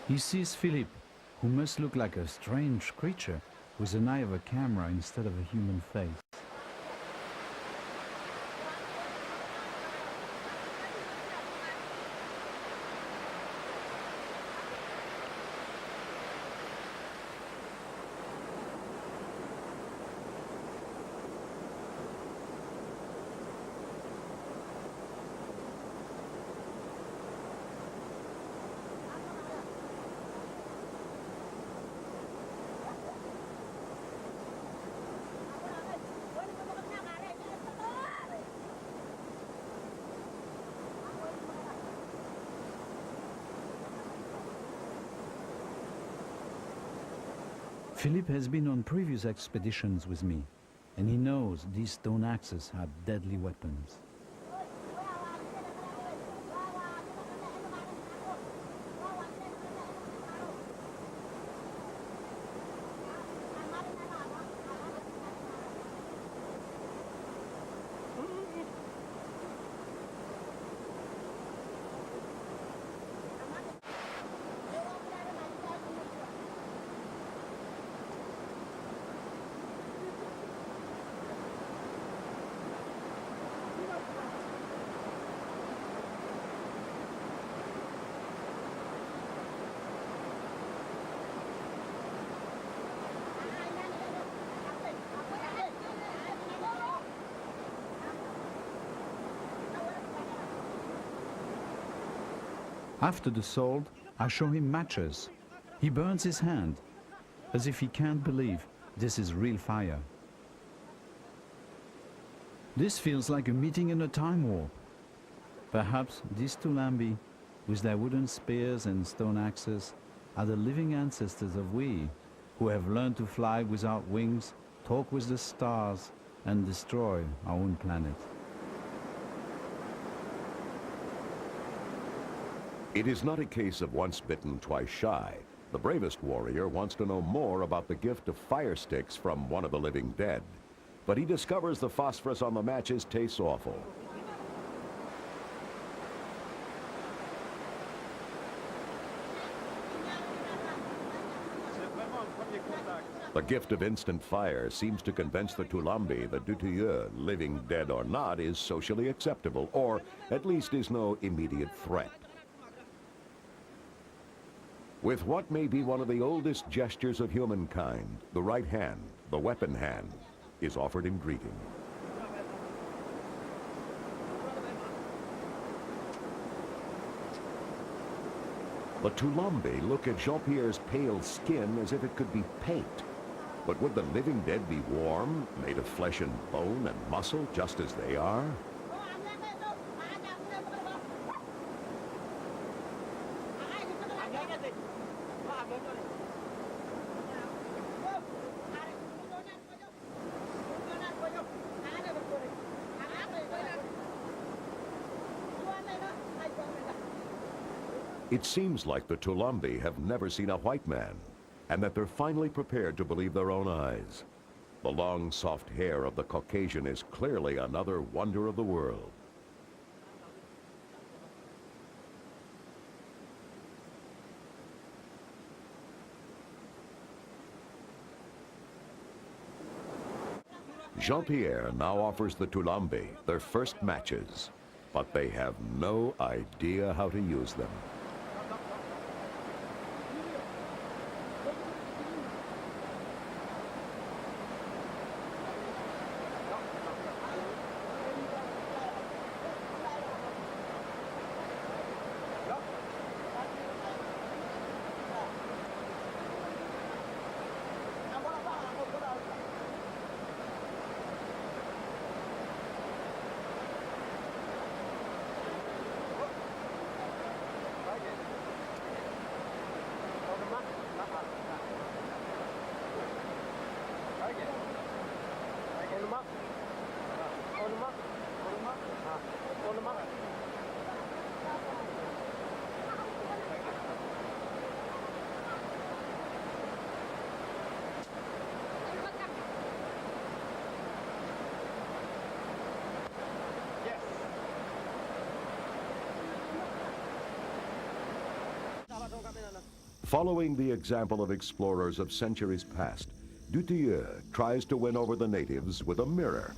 He sees Philippe, who must look like a strange creature with an eye of a camera instead of a human face. Philippe has been on previous expeditions with me, and he knows these stone axes are deadly weapons. After the sword, I show him matches. He burns his hand, as if he can't believe this is real fire. This feels like a meeting in a time warp. Perhaps these two lambi, with their wooden spears and stone axes, are the living ancestors of we, who have learned to fly without wings, talk with the stars, and destroy our own planet. It is not a case of once bitten, twice shy. The bravest warrior wants to know more about the gift of fire sticks from one of the living dead. But he discovers the phosphorus on the matches tastes awful. The gift of instant fire seems to convince the Tulambi that Dutilleux, living dead or not, is socially acceptable, or at least is no immediate threat. With what may be one of the oldest gestures of humankind, the right hand, the weapon hand, is offered in greeting. The Tulambi look at Jean-Pierre's pale skin as if it could be paint. But would the living dead be warm, made of flesh and bone and muscle, just as they are? It seems like the Tulambi have never seen a white man, and that they're finally prepared to believe their own eyes. The long, soft hair of the Caucasian is clearly another wonder of the world. Jean-Pierre now offers the Tulambi their first matches, but they have no idea how to use them. Following the example of explorers of centuries past, Dutilleux tries to win over the natives with a mirror.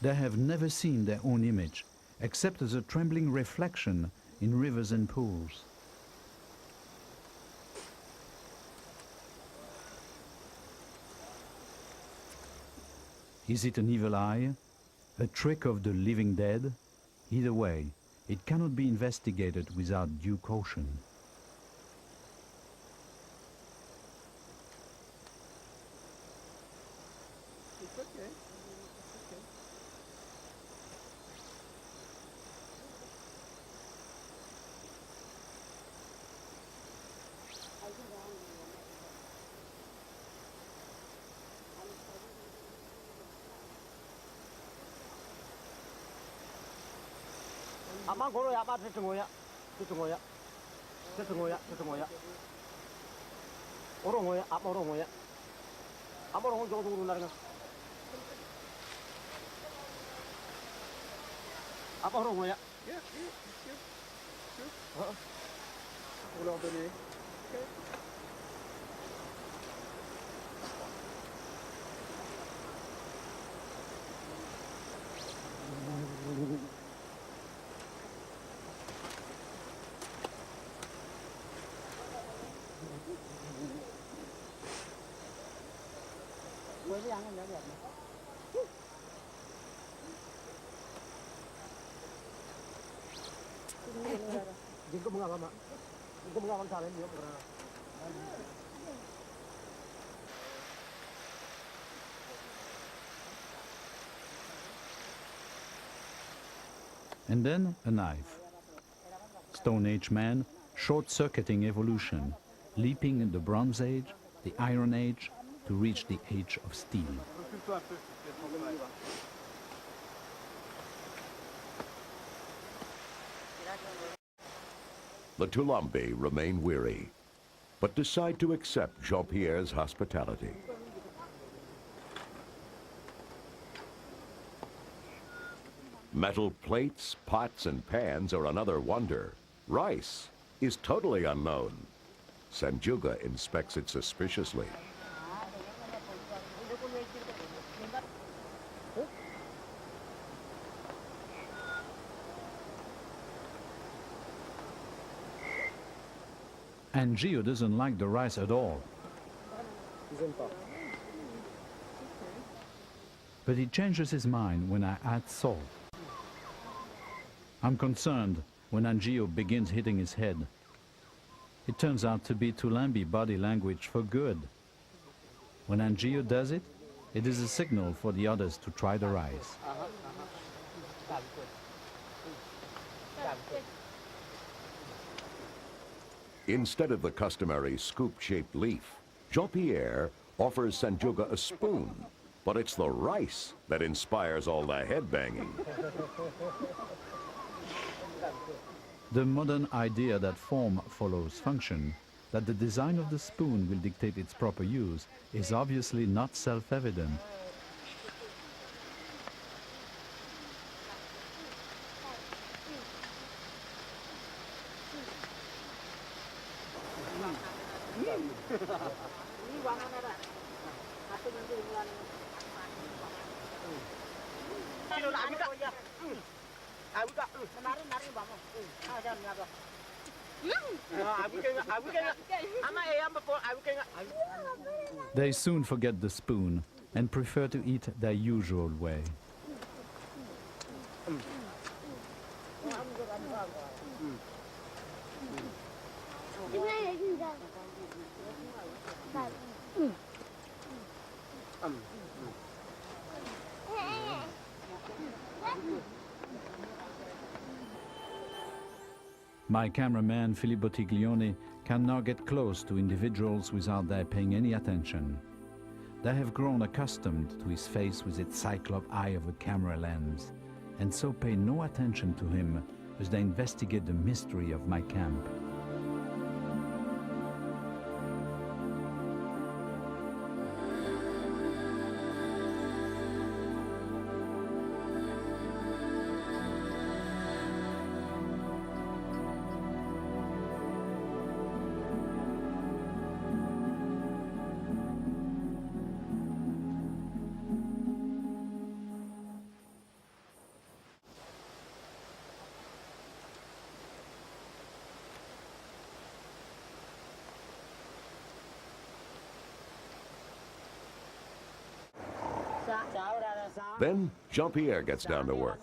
They have never seen their own image, except as a trembling reflection in rivers and pools. Is it an evil eye? A trick of the living dead? Either way, it cannot be investigated without due caution. It's okay. 아마 고로야 아마 대충어야 대충어야 대충어야 대충어야 오롱어야 아마 오롱어야 아마 오롱어 저거 누구 나르가 아마 오롱어야 Yeah, sure. Hold on, Benny. Okay. 왜 양은 여기 없네 지금 뭔가 가마 지금 뭔가 가면 잘했네요 그러나 And then a knife. Stone Age man, short-circuiting evolution, leaping in the Bronze Age, the Iron Age, to reach the Age of Steel. The Tulambi remain weary, but decide to accept Jean-Pierre's hospitality. Metal plates, pots, and pans are another wonder. Rice is totally unknown. Sanjuga inspects it suspiciously. And Gio doesn't like the rice at all. But he changes his mind when I add salt. I'm concerned when Angio begins hitting his head. It turns out to be Tulambi body language for good. When Angio does it, it is a signal for the others to try the rice. Instead of the customary scoop-shaped leaf, Jean-Pierre offers Sanjuga a spoon, but it's the rice that inspires all the headbanging. The modern idea that form follows function, that the design of the spoon will dictate its proper use, is obviously not self-evident. They soon forget the spoon and prefer to eat their usual way. My cameraman, Philippe Bottiglione, can now get close to individuals without their paying any attention. They have grown accustomed to his face with its cyclop eye of a camera lens, and so pay no attention to him as they investigate the mystery of my camp. Then Jean-Pierre gets down to work.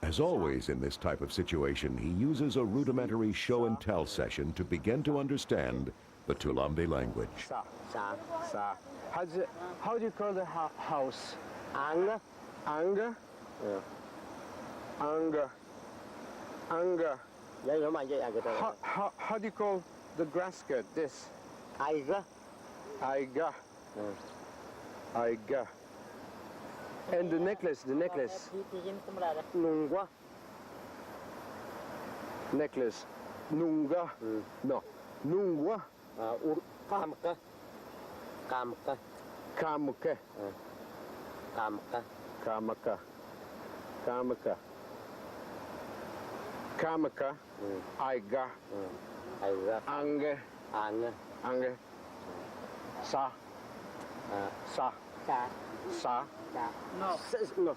As always in this type of situation, he uses a rudimentary show and tell session to begin to understand the Tulambi language. Sa. How do you call the house? Anger. Anger? Anger. Anger. Vậy nó mà vậy à cái đó. How do you call the grass skirt? This? Aiga. Aiga. Aiga. And the necklace, Nung quá. necklace. Nunga. No. Nungwa. Kamka. Kamka. Kamuke. Kamka. Kamaka. Kamaka. Kamaka. Aiga. Aiga. Ange. Anger. Ange. Sa. Sa. Sa. Sa. No. No.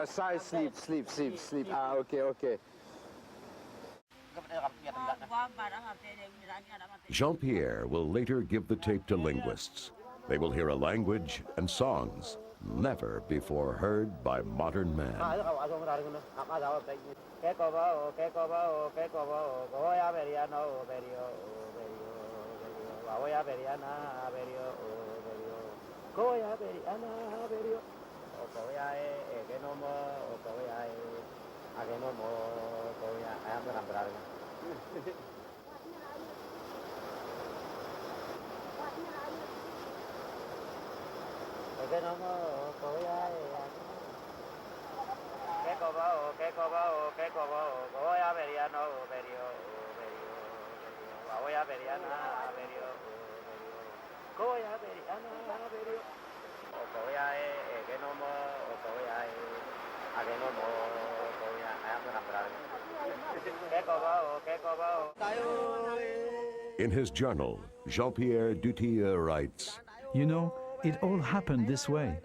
Sa is sleep. Okay. Jean-Pierre will later give the tape to linguists. They will hear a language and songs never before heard by modern man. In his journal, Jean-Pierre Dutilleux writes, You know, it all happened this way,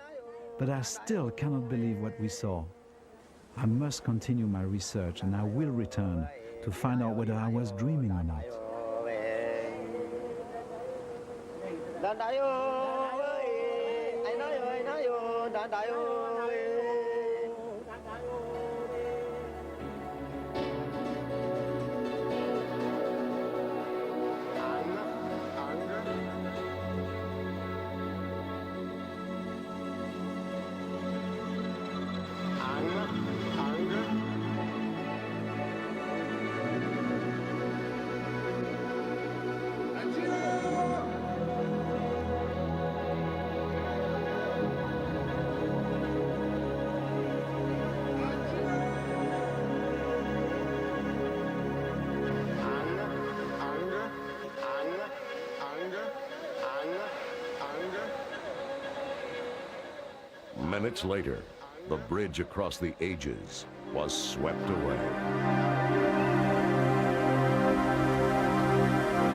but I still cannot believe what we saw. I must continue my research and I will return to find out whether I was dreaming or not. Minutes later, the bridge across the ages was swept away.